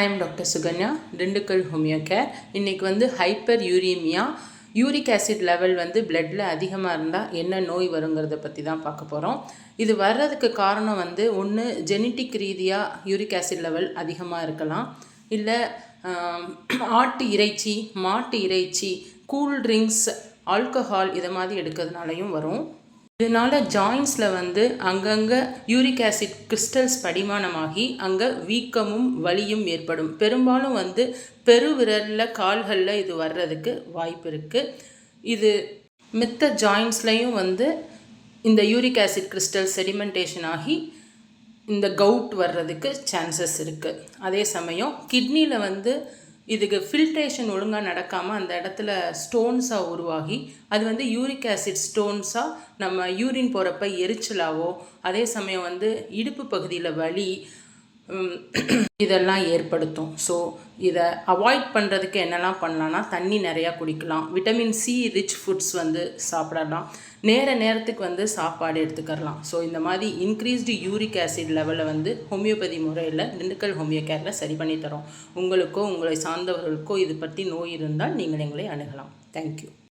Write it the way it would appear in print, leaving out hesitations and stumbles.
I am Dr. Suganya, Dindukal Homeo Care. இன்னைக்கு வந்து hyper யூரீமியா uric acid level வந்து பிளட்டில் அதிகமாக இருந்தால் என்ன நோய் வருங்கிறத பற்றி தான் பார்க்க போகிறோம். இது வர்றதுக்கு காரணம் வந்து ஒன்று ஜெனட்டிக் ரீதியாக யூரிக் ஆசிட் லெவல் அதிகமாக இருக்கலாம், இல்லை ஆட்டு இறைச்சி, மாட்டு இறைச்சி, கூல் ட்ரிங்க்ஸ், ஆல்கஹால் இதை மாதிரி எடுக்கிறதுனாலையும் வரும். இதனால் ஜாயின்ஸில் வந்து அங்கங்கே யூரிக் ஆசிட் கிறிஸ்டல்ஸ் படிமானமாகி அங்கே வீக்கமும் வலியும் ஏற்படும். பெரும்பாலும் வந்து பெருவிரலில், கால்களில் இது வர்றதுக்கு வாய்ப்பு இருக்குது. இது மித்த ஜாயின்ஸ்லையும் வந்து இந்த யூரிக் ஆசிட் கிறிஸ்டல் செடிமெண்டேஷன் ஆகி இந்த கவுட் வர்றதுக்கு சான்சஸ் இருக்குது. அதே சமயம் கிட்னியில் வந்து இதுக்கு ஃபில்ட்ரேஷன் ஒழுங்காக நடக்காமல் அந்த இடத்துல ஸ்டோன்ஸாக உருவாகி அது வந்து யூரிக் ஆசிட் ஸ்டோன்ஸாக நம்ம யூரின் போகிறப்ப எரிச்சலாவோ, அதே சமயம் வந்து இடுப்பு பகுதியில் வலி இதெல்லாம் ஏற்படுத்தும். ஸோ இதை அவாய்ட் பண்ணுறதுக்கு என்னெல்லாம் பண்ணலான்னா, தண்ணி நிறையா குடிக்கலாம், விட்டமின் சி ரிச் ஃபுட்ஸ் வந்து சாப்பிடலாம், நேரத்துக்கு வந்து சாப்பாடு எடுத்துக்கலாம். ஸோ இந்த மாதிரி இன்க்ரீஸ்டு யூரிக் ஆசிட் லெவலை வந்து ஹோமியோபதி முறையில் திண்டுக்கல் ஹோமியோ கேரில் சரி பண்ணி தரோம். உங்களுக்கோ உங்களை சார்ந்தவர்களுக்கோ இது பற்றி நோய் இருந்தால் நீங்கள் எங்களை அணுகலாம். தேங்க்யூ.